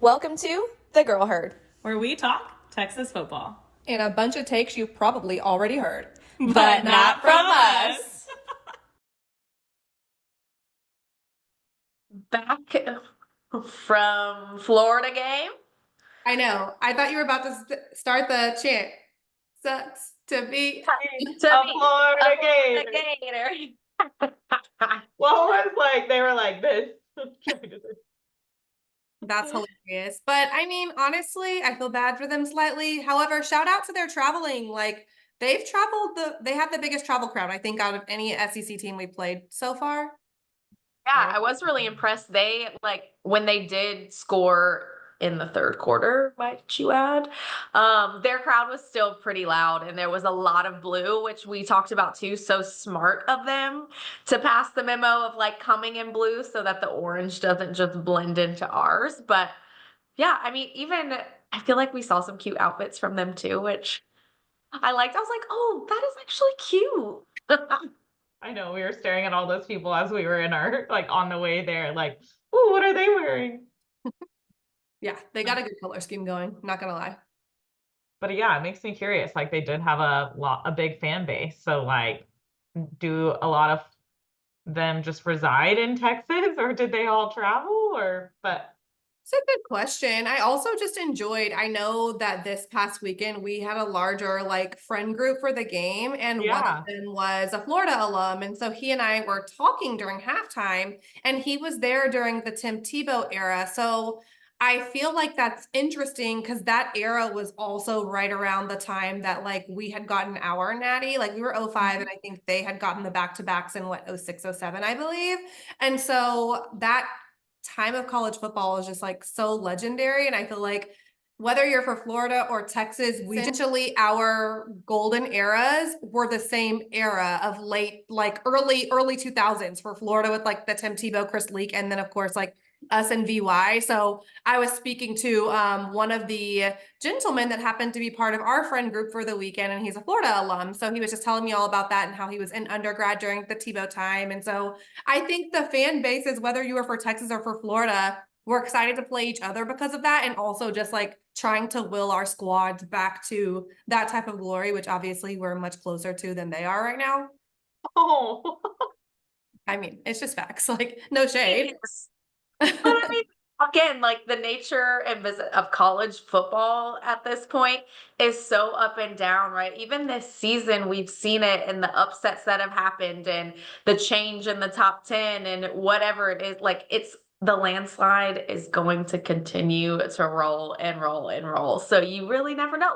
Welcome to The Girl Herd, where we talk Texas football. and a bunch of takes you probably already heard. But not from us. Back from Florida game. I know. I thought you were about to start the chant. Sucks to be. To A be Florida a Gator. Gator. Well, it was like they were like this. That's hilarious. But I mean, honestly, I feel bad for them slightly. However, shout out to their traveling. Like they have the biggest travel crowd, I think, out of any SEC team we played so far. Yeah, I was really impressed. They when they did score in the third quarter, might you add, their crowd was still pretty loud and there was a lot of blue, which we talked about too. So smart of them to pass the memo of coming in blue so that the orange doesn't just blend into ours. But yeah, I mean, even I feel like we saw some cute outfits from them too, which I liked. I was like, oh, that is actually cute. I know we were staring at all those people as we were in our on the way there, like, oh, what are they wearing? Yeah, they got a good color scheme going, not gonna lie. But yeah, it makes me curious. Like they did have a big fan base. So do a lot of them just reside in Texas or did they all travel but It's a good question. I also just enjoyed, I know that this past weekend we had a larger friend group for the game, and one of yeah. them was a Florida alum. And so he and I were talking during halftime, and he was there during the Tim Tebow era. So I feel like that's interesting because that era was also right around the time that we had gotten our natty. Like we were 05 and I think they had gotten the back-to-backs in what, 06, 07, I believe. And so that time of college football is just so legendary. And I feel like whether you're for Florida or Texas, we essentially our golden eras were the same era of late, early 2000s for Florida with the Tim Tebow, Chris Leak, and then of course us and VY. So I was speaking to one of the gentlemen that happened to be part of our friend group for the weekend, and he's a Florida alum. So he was just telling me all about that and how he was in undergrad during the Tebow time. And so I think the fan base is, whether you are for Texas or for Florida, we're excited to play each other because of that, and also just trying to will our squads back to that type of glory, which obviously we're much closer to than they are right now. Oh. I mean, it's just facts. No shade. But I mean, again, the nature and visit of college football at this point is so up and down, right? Even this season, we've seen it in the upsets that have happened and the change in the top 10 and whatever it is. It's the landslide is going to continue to roll and roll and roll. So you really never know.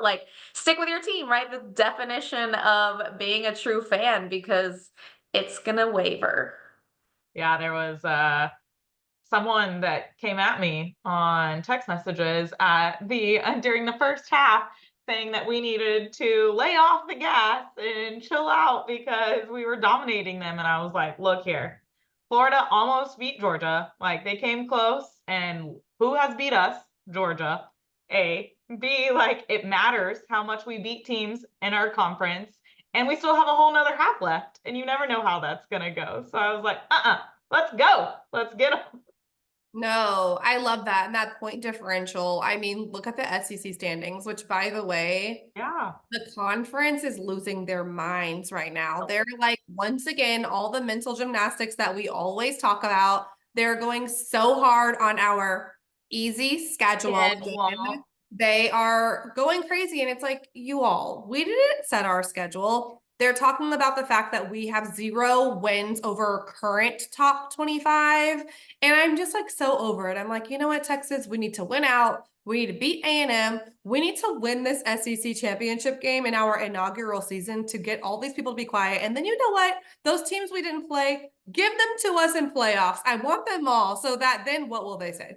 Stick with your team, right? The definition of being a true fan, because it's going to waver. Yeah, there was someone that came at me on text messages during the first half saying that we needed to lay off the gas and chill out because we were dominating them. And I was like, look here, Florida almost beat Georgia. They came close, and who has beat us? Georgia. A. B, it matters how much we beat teams in our conference. And we still have a whole nother half left. And you never know how that's going to go. So I was like, let's go. Let's get them. No, I love that. And that point differential. I mean, look at the SEC standings, which, by the way, Yeah. the conference is losing their minds right now. They're once again, all the mental gymnastics that we always talk about, they're going so hard on our easy schedule. Schedule. They are going crazy. And it's we didn't set our schedule. They're talking about the fact that we have 0 wins over current top 25. And I'm just so over it. I'm like, you know what, Texas, we need to win out. We need to beat A&M. We need to win this SEC championship game in our inaugural season to get all these people to be quiet. And then you know what? Those teams we didn't play, give them to us in playoffs. I want them all, so that then what will they say?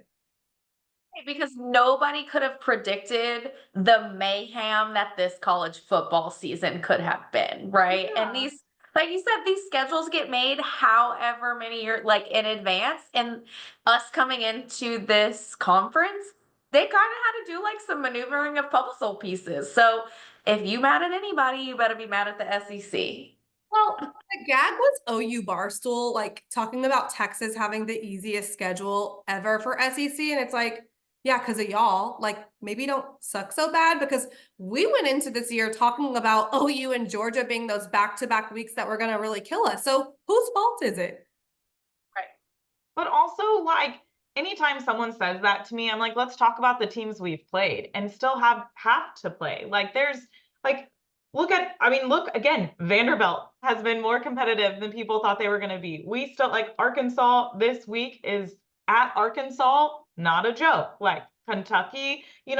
Because nobody could have predicted the mayhem that this college football season could have been, right? Yeah. And these, like you said, these schedules get made however many years, in advance. And us coming into this conference, they kind of had to do some maneuvering of puzzle pieces. So if you mad at anybody, you better be mad at the SEC. Well, the gag was OU Barstool, talking about Texas having the easiest schedule ever for SEC. And it's Yeah, because of y'all, like maybe don't suck so bad because we went into this year talking about OU and Georgia being those back-to-back weeks that were going to really kill us. So whose fault is it? Right. But also, like, anytime someone says that to me, I'm like, let's talk about the teams we've played and still have to play. Like, there's like, look again, Vanderbilt has been more competitive than people thought they were going to be. We still like Arkansas this week is at Arkansas, not a joke. Like Kentucky, you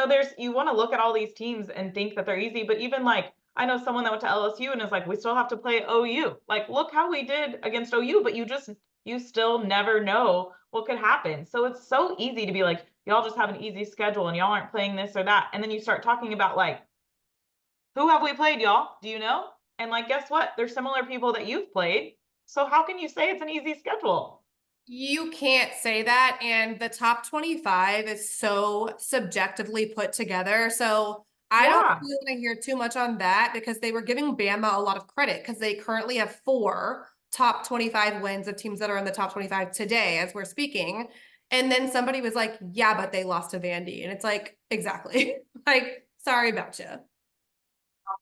want to look at all these teams and think that they're easy, but even like I know someone that went to LSU and is like, we still have to play OU. Like, look how we did against OU, but you still never know what could happen. So it's so easy to be like, y'all just have an easy schedule and y'all aren't playing this or that. And then you start talking about like, who have we played, y'all? Do you know? And like, guess what? There's similar people that you've played. So how can you say it's an easy schedule? You can't say that. And the top 25 is so subjectively put together. So I don't Yeah. really want to hear too much on that because they were giving Bama a lot of credit because they currently have 4 top 25 wins of teams that are in the top 25 today as we're speaking. And then somebody was like, yeah, but they lost to Vandy. And it's like, exactly. Like, sorry about you.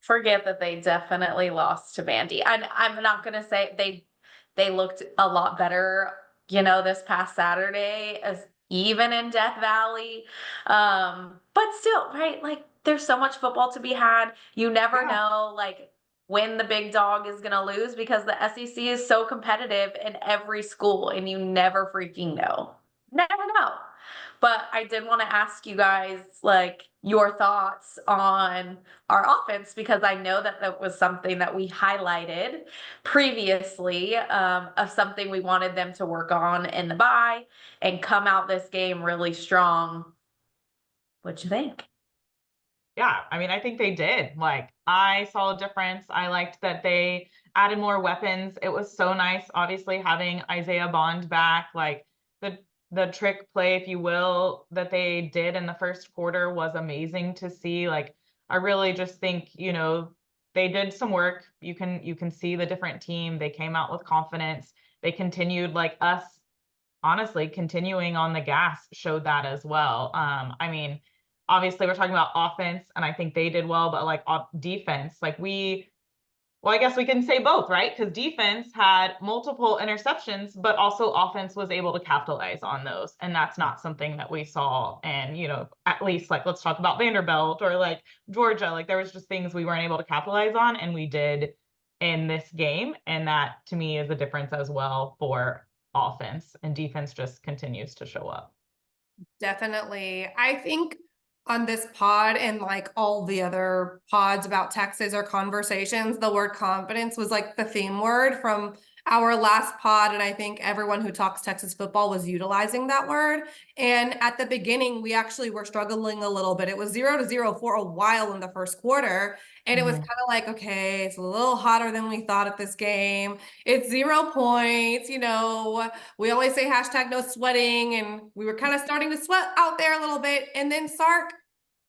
Forget that they definitely lost to Vandy. I'm not gonna say they looked a lot better, this past Saturday as even in Death Valley. But still, right? Like there's so much football to be had. You never Yeah. know like when the big dog is gonna lose because the SEC is so competitive in every school and you never freaking know. Never know. But I did want to ask you guys like your thoughts on our offense because I know that that was something that we highlighted previously of something we wanted them to work on in the bye and come out this game really strong. What'd you think? Yeah, I mean, I think they did. Like, I saw a difference. I liked that they added more weapons. It was so nice, obviously, having Isaiah Bond back. Like the trick play, if you will, that they did in the first quarter was amazing to see. Like, I really just think, they did some work. You can see the different team. They came out with confidence. They continued like us honestly continuing on the gas showed that as well. I mean, obviously we're talking about offense and I think they did well, but like defense, like well, I guess we can say both, right? Because defense had multiple interceptions, but also offense was able to capitalize on those. And that's not something that we saw. And, at least like, let's talk about Vanderbilt or like Georgia. Like there was just things we weren't able to capitalize on and we did in this game. And that to me is a difference as well for offense and defense just continues to show up. Definitely. I think on this pod and like all the other pods about Texas or conversations, the word confidence was like the theme word from our last pod. And I think everyone who talks Texas football was utilizing that word. And at the beginning, we actually were struggling a little bit. It was 0-0 for a while in the first quarter. And it was kind Mhm. of like, okay, it's a little hotter than we thought at this game. It's 0 points, we always say hashtag no sweating, and we were kind of starting to sweat out there a little bit. And then Sark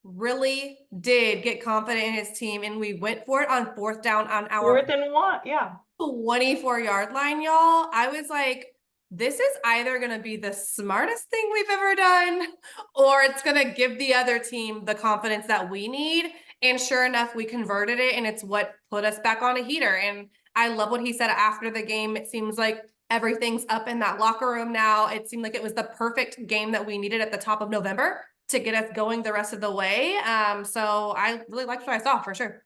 really did get confident in his team, and we went for it on fourth down on our Fourth and one, yeah. 24-yard line, y'all. I was like, this is either going to be the smartest thing we've ever done, or it's going to give the other team the confidence that we need. And sure enough, we converted it, and it's what put us back on a heater. And I love what he said after the game. It seems like everything's up in that locker room now. It seemed like it was the perfect game that we needed at the top of November to get us going the rest of the way. So I really liked what I saw for sure.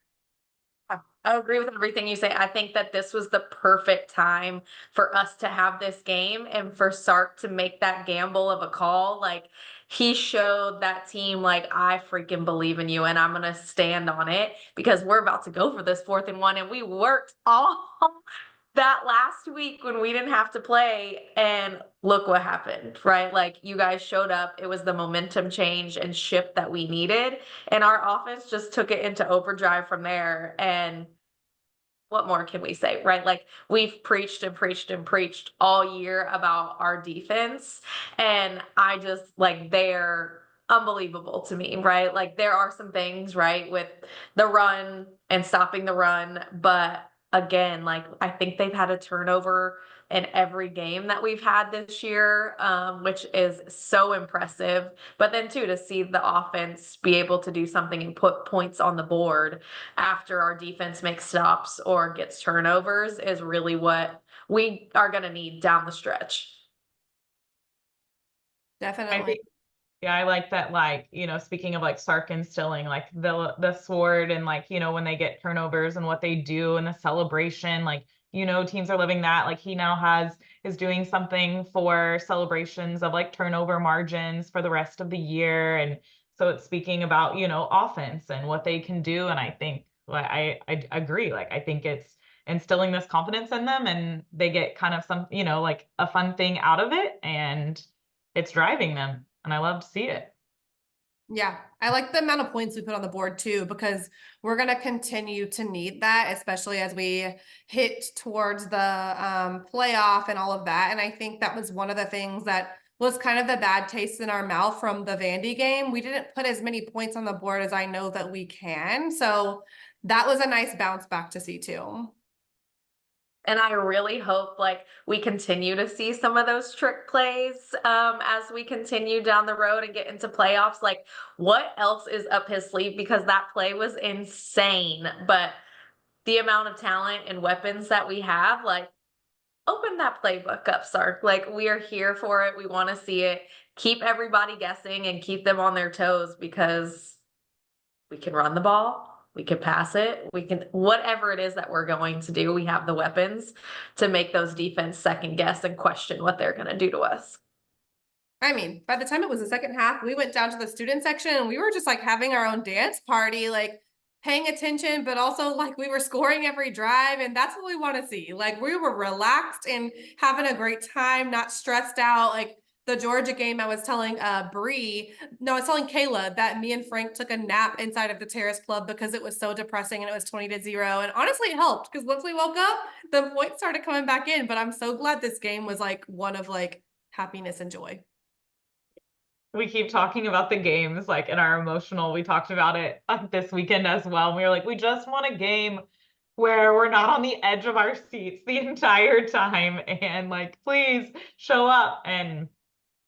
I agree with everything you say. I think that this was the perfect time for us to have this game and for Sark to make that gamble of a call. Like he showed that team, like, I freaking believe in you and I'm going to stand on it because we're about to go for this 4th and 1. And we worked all that last week when we didn't have to play and look what happened, right? Like you guys showed up. It was the momentum change and shift that we needed. And our offense just took it into overdrive from there. And what more can we say, right? Like we've preached and preached and preached all year about our defense. And I just like they're unbelievable to me, right? Like there are some things, right, with the run and stopping the run. But again, like I think they've had a turnover in every game that we've had this year, which is so impressive. But then too, to see the offense be able to do something and put points on the board after our defense makes stops or gets turnovers is really what we are going to need down the stretch. I Definitely. think, yeah, I like that, like, you know, speaking of like Sark instilling like the sword and like, you know, when they get turnovers and what they do and the celebration, like, you know, teams are living that. Like he now is doing something for celebrations of like turnover margins for the rest of the year. And so it's speaking about, you know, offense and what they can do. And I think like I agree. Like I think it's instilling this confidence in them and they get kind of some, you know, like a fun thing out of it and it's driving them. And I love to see it. Yeah, I like the amount of points we put on the board too, because we're going to continue to need that, especially as we hit towards the playoff and all of that. And I think that was one of the things that was kind of the bad taste in our mouth from the Vandy game. We didn't put as many points on the board as I know that we can. So that was a nice bounce back to see too. And I really hope like we continue to see some of those trick plays as we continue down the road and get into playoffs. Like what else is up his sleeve? Because that play was insane. But the amount of talent and weapons that we have, like open that playbook up, Sark. Like we are here for it. We want to see it. Keep everybody guessing and keep them on their toes because we can run the ball. We can pass it. We can, whatever it is that we're going to do, we have the weapons to make those defense second guess and question what they're going to do to us. I mean, by the time it was the second half, we went down to the student section and we were just like having our own dance party, like paying attention, but also like we were scoring every drive. And that's what we want to see. Like we were relaxed and having a great time, not stressed out. Like the Georgia game, I was telling Bree, no, I was telling Kayla that me and Frank took a nap inside of the Terrace Club because it was so depressing and it was 20-0. And honestly, it helped because once we woke up, the points started coming back in. But I'm so glad this game was like one of like happiness and joy. We keep talking about the games like in our emotional. We talked about it this weekend as well. We were like, we just want a game where we're not on the edge of our seats the entire time and like, please show up. And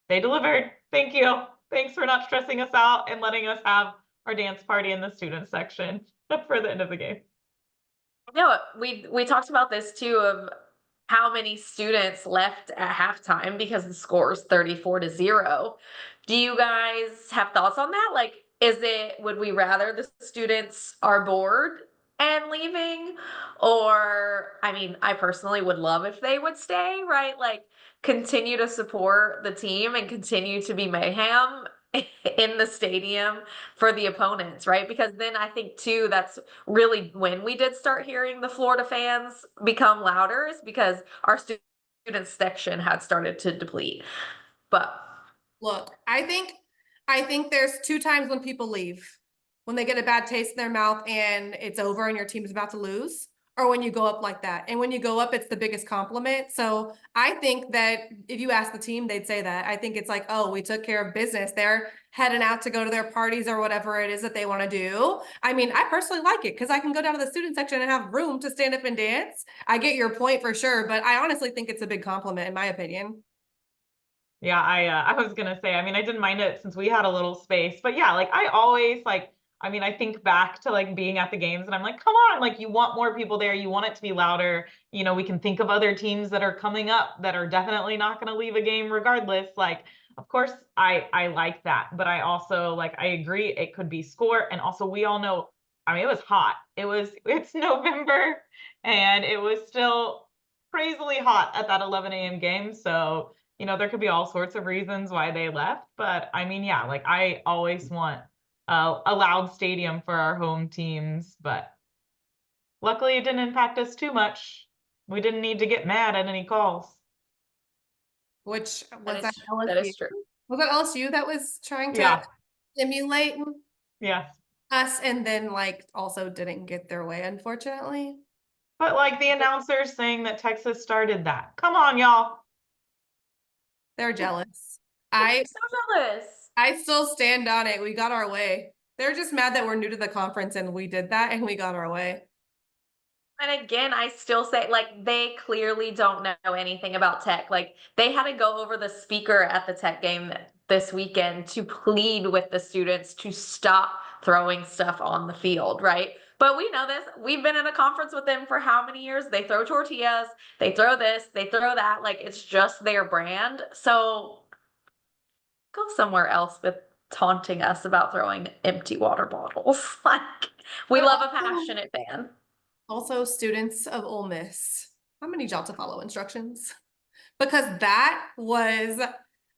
they delivered. Thank you. Thanks for not stressing us out and letting us have our dance party in the student section for the end of the game. No, we talked about this too of how many students left at halftime because the score is 34-0. Do you guys have thoughts on that? Like, would we rather the students are bored and leaving? Or, I mean, I personally would love if they would stay, right? Like, continue to support the team and continue to be mayhem in the stadium for the opponents, right? Because then I think too, that's really when we did start hearing the Florida fans become louder is because our student section had started to deplete. But Look, I think there's two times when people leave. When they get a bad taste in their mouth and it's over and your team is about to lose, or when you go up like that. And when you go up, it's the biggest compliment. So I think that if you ask the team, they'd say that. I think it's like, oh, we took care of business. They're heading out to go to their parties or whatever it is that they want to do. I mean, I personally like it because I can go down to the student section and have room to stand up and dance. I get your point for sure, but I honestly think it's a big compliment in my opinion. Yeah, I was gonna say, I mean, I didn't mind it since we had a little space, but yeah, like I always like, I mean, I think back to like being at the games and I'm like, come on, like you want more people there, you want it to be louder. You know, we can think of other teams that are coming up that are definitely not gonna leave a game regardless. Like, of course, I like that, but I also like I agree it could be score, and also we all know, I mean, it was hot. It's November and it was still crazily hot at that 11 a.m. game, so you know, there could be all sorts of reasons why they left, but I mean, yeah, like I always want a loud stadium for our home teams, but luckily it didn't impact us too much. We didn't need to get mad at any calls. Which that was that is that LSU? is true. Was that LSU that was trying to Yeah, emulate yes. us and then like also didn't get their way, unfortunately? But like the announcers saying that Texas started that. Come on, y'all. They're jealous. I'm I so jealous. I still stand on it. We got our way. They're just mad that we're new to the conference and we did that and we got our way. And again, I still say, like, they clearly don't know anything about tech. Like, they had to go over the speaker at the tech game this weekend to plead with the students to stop throwing stuff on the field, right? But we know this. We've been in a conference with them for how many years? They throw tortillas, they throw this, they throw that. Like, it's just their brand. So go somewhere else with taunting us about throwing empty water bottles. Like, we But love a also, passionate fan. also students of Ole Miss, how many y'all to follow instructions? Because that was,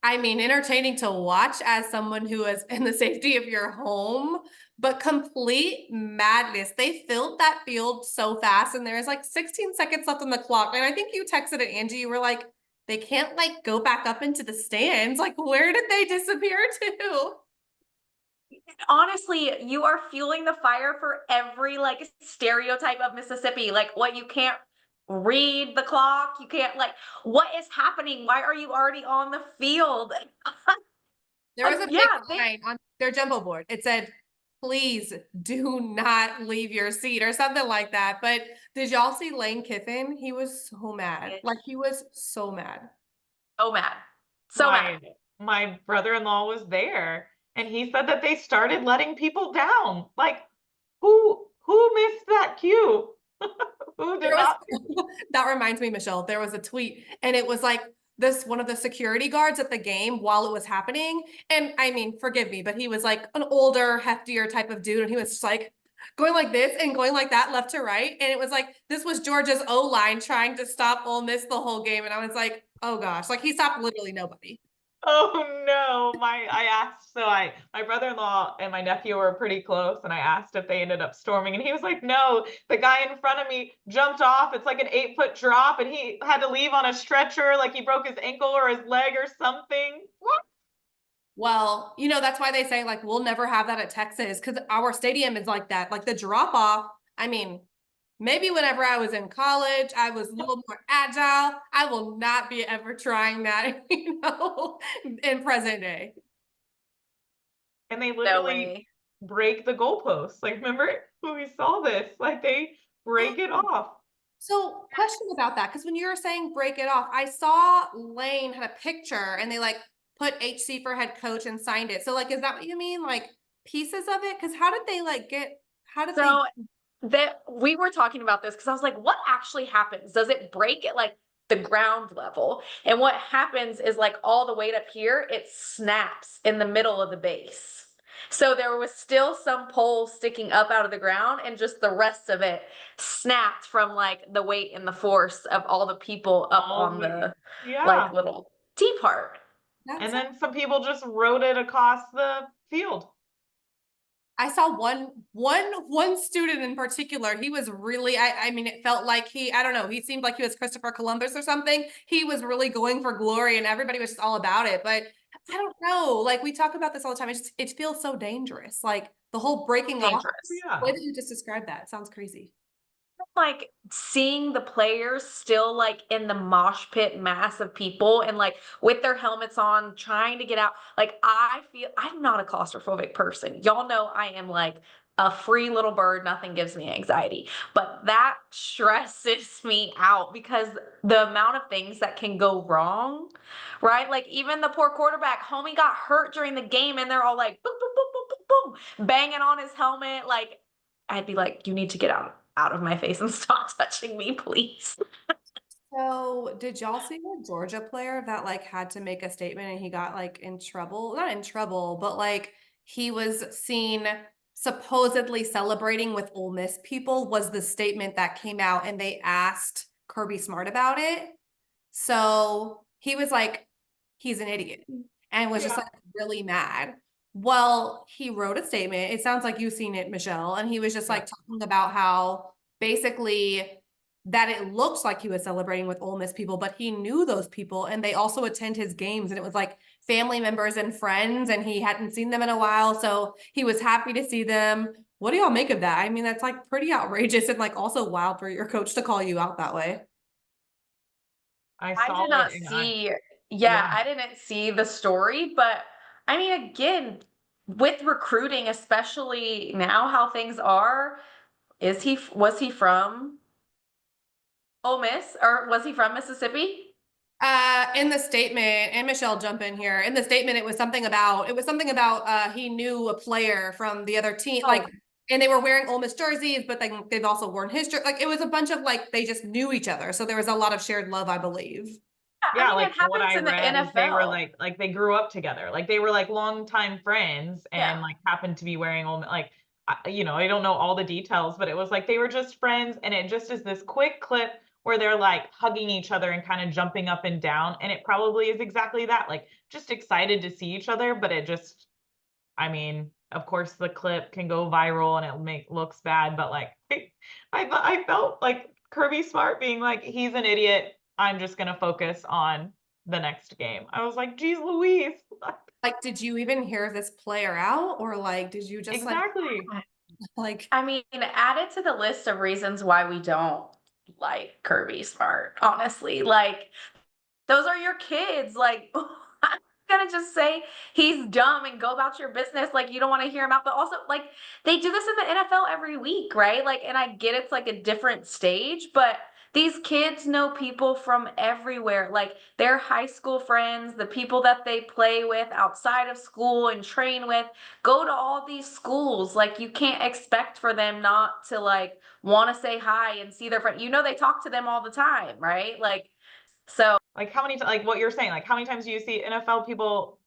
I mean, entertaining to watch as someone who is in the safety of your home, but complete madness. They filled that field so fast, and there's like 16 seconds left on the clock. And I think you texted it, Angie. You were like, they can't like go back up into the stands. Like, where did they disappear to? Honestly, you are fueling the fire for every like stereotype of Mississippi. Like, what, you can't read the clock, you can't, like, what is happening? Why are you already on the field? There was a Yeah, big they sign on their jumbo board. It said, please do not leave your seat or something like that. But did y'all see Lane Kiffin? He was so mad. Like, he was so mad. so mad. So mad. My brother-in-law was there, and he said that they started letting people down. Like, who missed that cue? Who did There was not? that reminds me, Michelle, there was a tweet and it was like this one of the security guards at the game while it was happening. And I mean, forgive me, but he was like an older, heftier type of dude. And he was just like going like this and going like that left to right. And it was like this was Georgia's O-line trying to stop Ole Miss the whole game. And I was like, oh gosh, like he stopped literally nobody. Oh no, I asked, so my brother-in-law and my nephew were pretty close, and I asked if they ended up storming, and he was like, no, the guy in front of me jumped off. It's like an 8-foot drop, and he had to leave on a stretcher, like he broke his ankle or his leg or something. What? Well, you know, that's why they say like we'll never have that at Texas because our stadium is like that. Like the drop off, I mean, maybe whenever I was in college, I was a little more agile. I will not be ever trying that, you know, in present day. And they No literally way. break the goalposts. Like, remember when we saw this? Like, they break it off. So, question about that, because when you were saying break it off, I saw Lane had a picture and they like put HC for head coach and signed it. So, like, is that what you mean? Like pieces of it? Because how did they like get, how did they? So that we were talking about this because I was like, what actually happens? Does it break at like the ground level? And what happens is like all the weight up here, it snaps in the middle of the base. So there was still some pole sticking up out of the ground, and just the rest of it snapped from like the weight and the force of all the people up All on the, the like yeah. little T part. And That's then some people just rode it across the field. I saw one student in particular. He was really, I mean, it felt like he, I don't know, he seemed like he was Christopher Columbus or something. He was really going for glory and everybody was just all about it. But I don't know. Like we talk about this all the time. It feels so dangerous. Like the whole breaking off. Dangerous. The way Yeah. that you just described that sounds crazy. Like seeing the players still like in the mosh pit mass of people and like with their helmets on trying to get out. Like I feel I'm not a claustrophobic person. Y'all know I am like a free little bird. Nothing gives me anxiety, but that stresses me out because the amount of things that can go wrong, right? Like even the poor quarterback, homie got hurt during the game and they're all like boom, boom, boom, boom, boom, boom, banging on his helmet. Like I'd be like, you need to get out of my face and stop touching me, please. So did y'all see the Georgia player that like had to make a statement and he got like in trouble? Not in trouble, but like he was seen supposedly celebrating with Ole Miss people was the statement that came out and they asked Kirby Smart about it. So he was like, he's an idiot and was just Yeah. like really mad. Well, he wrote a statement. It sounds like you've seen it, Michelle. And he was just Yeah. like talking about how basically that it looks like he was celebrating with Ole Miss people, but he knew those people and they also attend his games. And it was like family members and friends, and he hadn't seen them in a while. So he was happy to see them. What do y'all make of that? I mean, that's like pretty outrageous and like also wild for your coach to call you out that way. I I saw did it not and see, yeah, yeah. I didn't see the story, but I mean, again, with recruiting, especially now how things are, was he from Ole Miss, or was he from Mississippi? In the statement, and Michelle, jump in here. In the statement, it was something about he knew a player from the other team, Oh, like, and they were wearing Ole Miss jerseys, but then they've also worn his jersey. Like, it was a bunch of like they just knew each other, so there was a lot of shared love, I believe. I Yeah, mean, like it what happens I in the read is they were NFL. like they grew up together. Like they were like longtime friends Yeah. and like happened to be wearing all like I don't know all the details, but it was like they were just friends and it just is this quick clip where they're like hugging each other and kind of jumping up and down and it probably is exactly that. Like just excited to see each other, but it just I mean, of course the clip can go viral and it make looks bad, but like I felt like Kirby Smart being like, he's an idiot. I'm just gonna focus on the next game. I was like, geez Louise. Like, did you even hear this player out, or like, did you just Exactly. like? I mean, add it to the list of reasons why we don't like Kirby Smart, honestly. Like, those are your kids. Like, I'm gonna just say he's dumb and go about your business. Like, you don't want to hear him out. But also, like, they do this in the NFL every week, right? Like, and I get it's like a different stage, but these kids know people from everywhere. Like, their high school friends, the people that they play with outside of school and train with, go to all these schools. Like, you can't expect for them not to, like, want to say hi and see their friend. You know, they talk to them all the time, right? Like, so. Like how many like what you're saying, like how many times do you see NFL people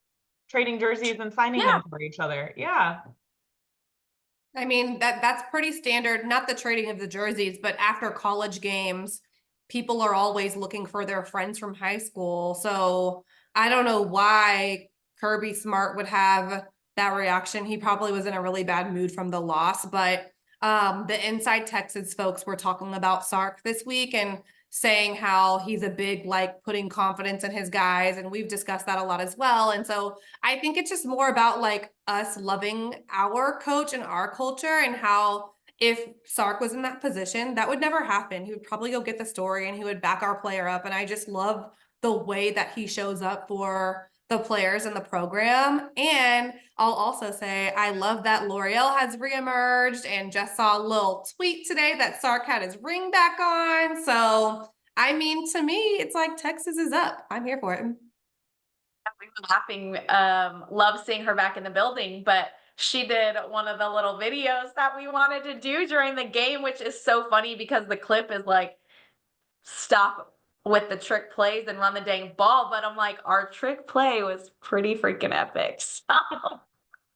trading jerseys and signing Yeah, them for each other? Yeah. I mean, that's pretty standard, not the trading of the jerseys, but after college games, people are always looking for their friends from high school. So I don't know why Kirby Smart would have that reaction. He probably was in a really bad mood from the loss, but the Inside Texas folks were talking about Sark this week and saying how he's a big like putting confidence in his guys, and we've discussed that a lot as well. And so I think it's just more about like us loving our coach and our culture, and how if Sark was in that position, that would never happen. He would probably go get the story and he would back our player up. And I just love the way that he shows up for the players in the program. And I'll also say I love that L'Oreal has reemerged, and just saw a little tweet today that Sark had his ring back on. So I mean, to me, it's like Texas is up. I'm here for it. we were laughing, love seeing her back in the building, but she did one of the little videos that we wanted to do during the game, which is so funny because the clip is like, stop with the trick plays and run the dang ball. But I'm like, our trick play was pretty freaking epic. So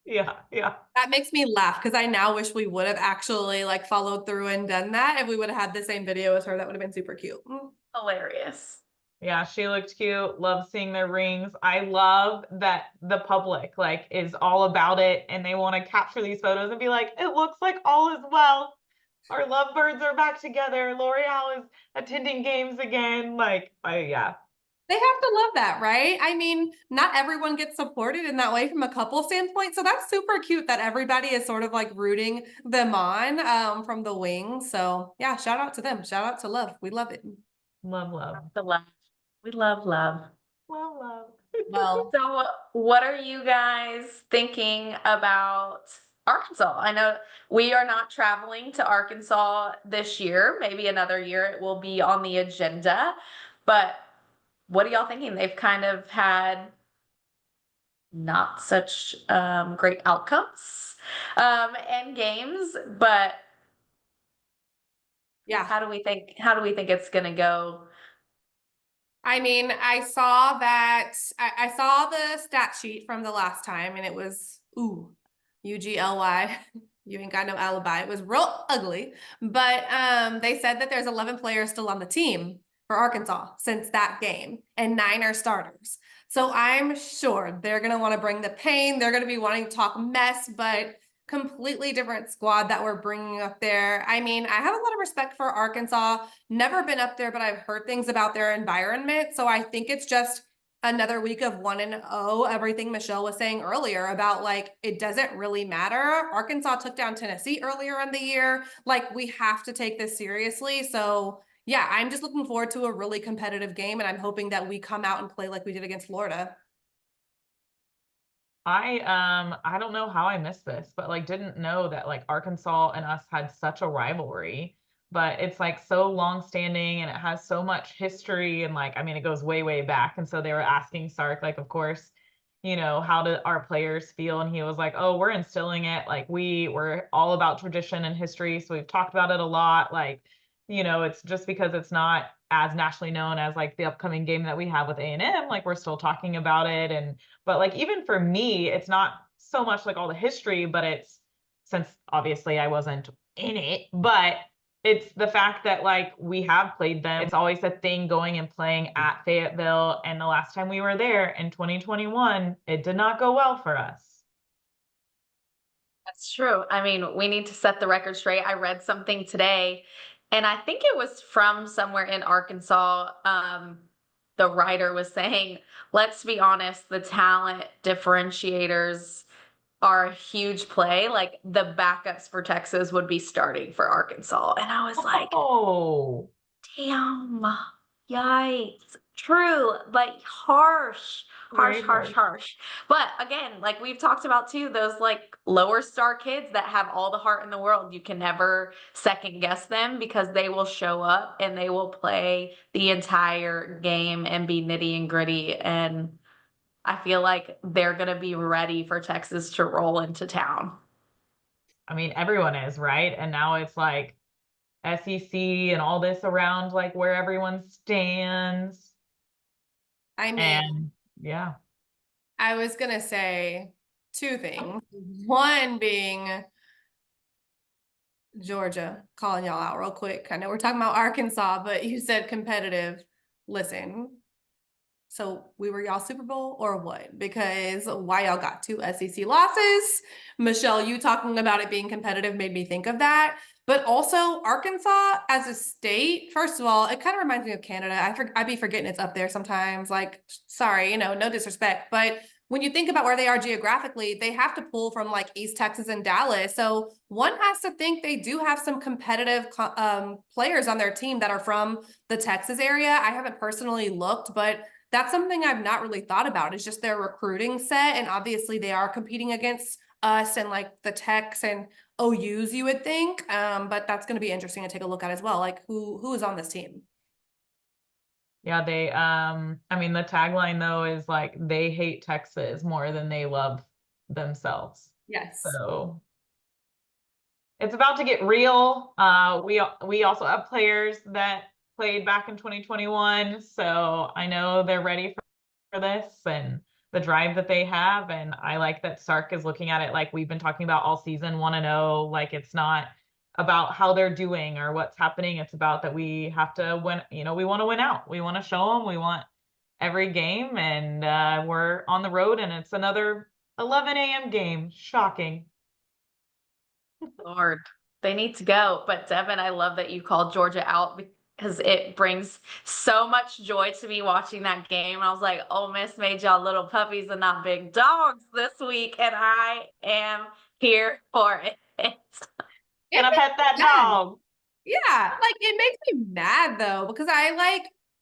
Yeah. Yeah. That makes me laugh because I now wish we would have actually like followed through and done that. If we would have had the same video as her, that would have been super cute. hilarious. Yeah, she looked cute. Love seeing their rings. I love that the public like is all about it and they want to capture these photos and be like, it looks like all is well. Our lovebirds are back together. L'Oreal is attending games again. Like, yeah. They have to love that, right? I mean, not everyone gets supported in that way from a couple standpoint. So that's super cute that everybody is sort of like rooting them on from the wings. So yeah, shout out to them. Shout out to love. We love it. Love, love. The love. We love love. Love, love. Well, So, what are you guys thinking about Arkansas? I know we are not traveling to Arkansas this year. Maybe another year it will be on the agenda. But what are y'all thinking? They've kind of had not such great outcomes and games, but yeah. how do we think it's gonna go? I mean, I saw the stat sheet from the last time, and it was UGLY. You ain't got no alibi. It was real ugly. But they said that there's 11 players still on the team for Arkansas since that game, and 9 are starters. So I'm sure they're gonna want to bring the pain. They're gonna be wanting to talk mess, but completely different squad that we're bringing up there. I mean, I have a lot of respect for Arkansas. Never been up there, but I've heard things about their environment. So I think it's just another week of 1-0. Everything Michelle was saying earlier about like it doesn't really matter. Arkansas took down Tennessee earlier in the year. Like we have to take this seriously. So yeah, I'm just looking forward to a really competitive game, and I'm hoping that we come out and play like we did against Florida. I don't know how I missed this, but like didn't know that like Arkansas and us had such a rivalry. but it's like so long standing and it has so much history and like, I mean, it goes way, way back. And so they were asking Sark, like, of course, how do our players feel? And he was like, oh, we're instilling it. Like we're all about tradition and history. So we've talked about it a lot. Like, it's just because it's not as nationally known as like the upcoming game that we have with A&M, like we're still talking about it. But like, even for me, it's not so much like all the history, but it's, since obviously I wasn't in it, but it's the fact that like we have played them. It's always a thing going and playing at Fayetteville. And the last time we were there in 2021, it did not go well for us. That's true. I mean, we need to set the record straight. I read something today, and I think it was from somewhere in Arkansas. The writer was saying, let's be honest, the talent differentiators are a huge play. Like the backups for Texas would be starting for Arkansas. And I was like, Oh, damn, yikes. True, but harsh, harsh, very harsh, hard. harsh. But again, like we've talked about too, those like lower star kids that have all the heart in the world, you can never second guess them because they will show up and they will play the entire game and be nitty and gritty. And I feel like they're going to be ready for Texas to roll into town. I mean, everyone is, right? And now it's like SEC and all this around like where everyone stands. I mean, And yeah. I was gonna say two things. One being Georgia, calling y'all out real quick. I know we're talking about Arkansas, but you said competitive. Listen, so we were y'all Super Bowl or what? Because why y'all got two SEC losses? Michelle, you talking about it being competitive made me think of that. But also Arkansas as a state, first of all, it kind of reminds me of Canada. I be forgetting it's up there sometimes. Like, sorry, no disrespect, but when you think about where they are geographically, they have to pull from like East Texas and Dallas. So one has to think they do have some competitive players on their team that are from the Texas area. I haven't personally looked, but that's something I've not really thought about. It's just their recruiting set. And obviously they are competing against us and like the Techs and OUs, you would think. But that's going to be interesting to take a look at as well. Like who is on this team? Yeah, I mean, the tagline though is like they hate Texas more than they love themselves. Yes. So it's about to get real. We also have players that played back in 2021, so I know they're ready for this and the drive that they have. And I like that Sark is looking at it like we've been talking about all season, 1-0. Like it's not about how they're doing or what's happening. It's about that we have to win. We want to win out. We want to show them. We want every game, and we're on the road, and it's another 11 a.m. game. Shocking. Lord, they need to go. But Devin, I love that you called Georgia out because it brings so much joy to me watching that game. I was like, Ole Miss made y'all little puppies and not big dogs this week, and I am here for it. It Can I makes pet that me mad. dog? Yeah, like it makes me mad though, because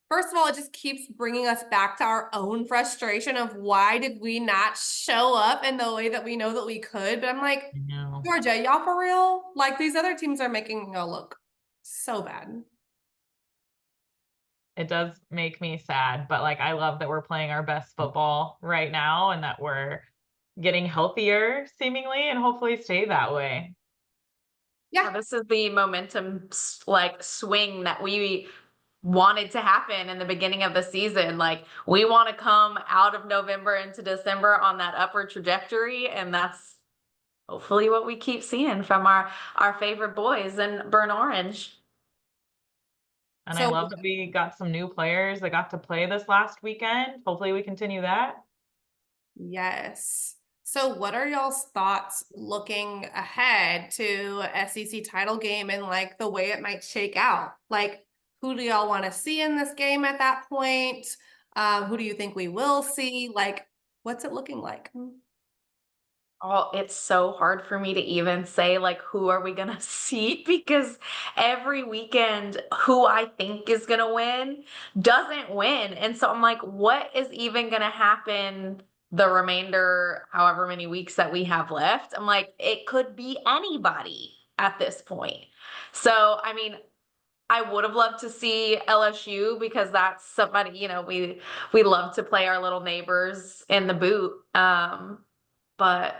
first of all, it just keeps bringing us back to our own frustration of why did we not show up in the way that we know that we could. But I'm like, No. Georgia, y'all for real? Like these other teams are making y'all look so bad. It does make me sad, but like I love that we're playing our best football right now and that we're getting healthier seemingly and hopefully stay that way. Yeah. This is the momentum like swing that we wanted to happen in the beginning of the season. Like we want to come out of November into December on that upward trajectory, and that's hopefully what we keep seeing from our favorite boys in burnt orange. And I So love that we got some new players that got to play this last weekend. Hopefully we continue that. yes. So what are y'all's thoughts looking ahead to SEC title game and like the way it might shake out? Like who do y'all want to see in this game at that point? Who do you think we will see? Like what's it looking like? Oh, it's so hard for me to even say like who are we gonna see because every weekend who I think is gonna win doesn't win. And so I'm like, what is even gonna happen the remainder, however many weeks that we have left? I'm like, it could be anybody at this point. So I mean, I would have loved to see LSU because that's somebody, we love to play our little neighbors in the boot. But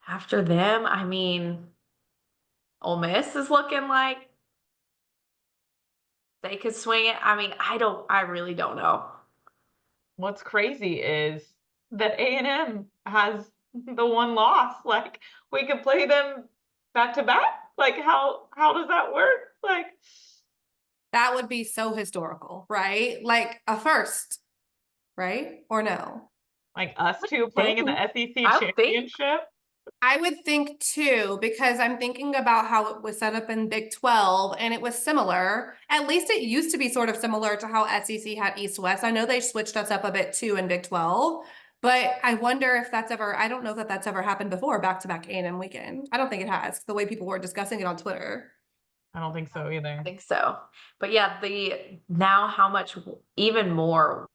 after them, I mean, Ole Miss is looking like they could swing it. I mean, I really don't know. What's crazy is that A&M has the one loss. Like we could play them back to back. Like how does that work? Like That would be so historical, right? Like a first, right? Or no? like us two playing in the SEC I would think. championship. I would think too, because I'm thinking about how it was set up in Big 12 and it was similar. At least it used to be sort of similar to how SEC had East West. I know they switched us up a bit too in Big 12, but I wonder if that's ever, I don't know that that's ever happened before, back-to-back A&M weekend. I don't think it has, the way people were discussing it on Twitter. I don't think so either. I think so. But yeah, now how much even more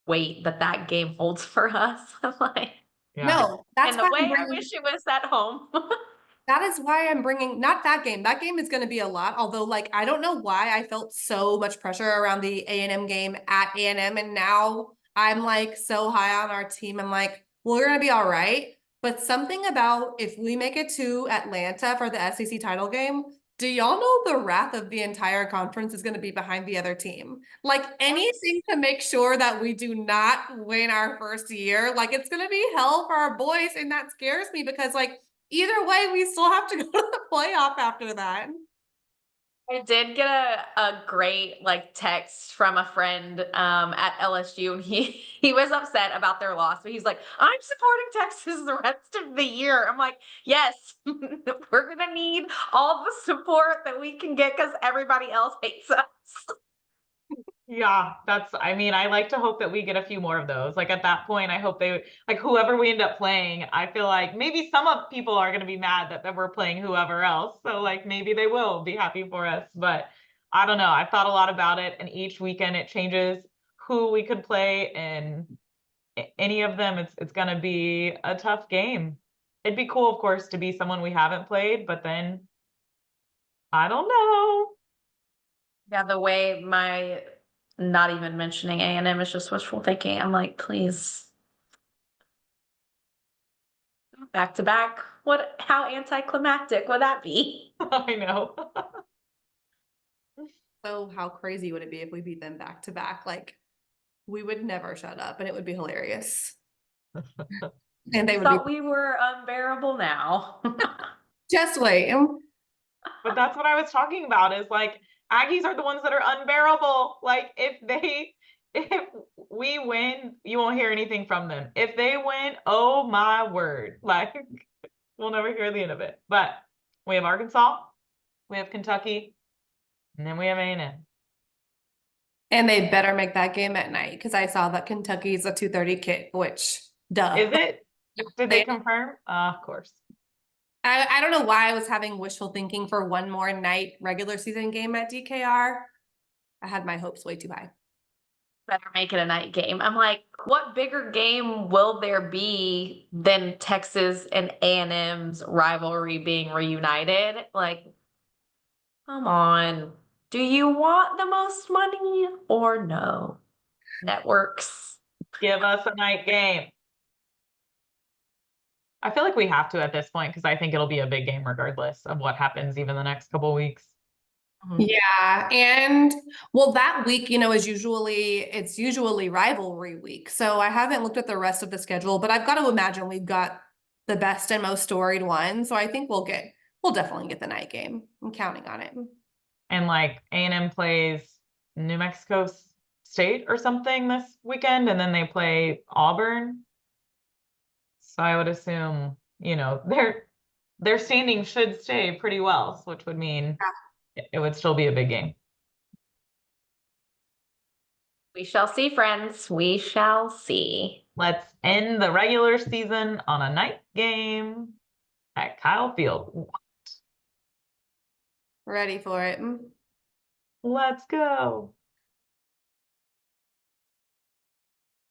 weight that game holds for us. I'm like, Yeah. No, that's and the why way I wish it was at home. that is why I'm bringing, not that game. That game is going to be a lot. Although, like, I don't know why I felt so much pressure around the A&M game at A&M. And now I'm like so high on our team. I'm like, well, we're going to be all right. But something about if we make it to Atlanta for the SEC title game, do y'all know the wrath of the entire conference is going to be behind the other team? Like anything to make sure that we do not win our first year, like it's going to be hell for our boys. And that scares me because, like, either way, we still have to go to the playoff after that. I did get a great text from a friend at LSU, and he was upset about their loss, but he's like, "I'm supporting Texas the rest of the year." I'm like, "Yes, we're gonna need all the support that we can get because everybody else hates us." Yeah, I mean, I like to hope that we get a few more of those. Like at that point, I hope like whoever we end up playing, I feel like maybe some of people are going to be mad that we're playing whoever else. So like maybe they will be happy for us, but I don't know. I've thought a lot about it, and each weekend it changes who we could play, and any of them, it's going to be a tough game. It'd be cool, of course, to be someone we haven't played, but then I don't know. Yeah, the way my not even mentioning A&M is just wishful thinking. I'm like, please, back to back. How anticlimactic would that be? I know. So how crazy would it be if we beat them back to back? Like we would never shut up and it would be hilarious. And they would be Thought we were unbearable now. just wait. But that's what I was talking about is like Aggies are the ones that are unbearable. Like if we win, you won't hear anything from them. If they win, oh my word. Like we'll never hear the end of it. But we have Arkansas, we have Kentucky, and then we have A&M. And they better make that game at night because I saw that Kentucky's a 2:30 kick, which duh. Is it? Did they They- confirm? Of course. I don't know why I was having wishful thinking for one more night regular season game at DKR. I had my hopes way too high. Better make it a night game. I'm like, what bigger game will there be than Texas and A&M's rivalry being reunited? Like, come on. Do you want the most money or no? Networks. Give us a night game. I feel like we have to at this point because I think it'll be a big game regardless of what happens even the next couple of weeks. Yeah, and well, that week, it's usually rivalry week. So I haven't looked at the rest of the schedule, but I've got to imagine we've got the best and most storied one. So I think we'll definitely get the night game. I'm counting on it. And like A&M plays New Mexico State or something this weekend, and then they play Auburn. So I would assume, their standing should stay pretty well, which would mean it would still be a big game. We shall see, friends. We shall see. Let's end the regular season on a night game at Kyle Field. Ready for it. Let's go.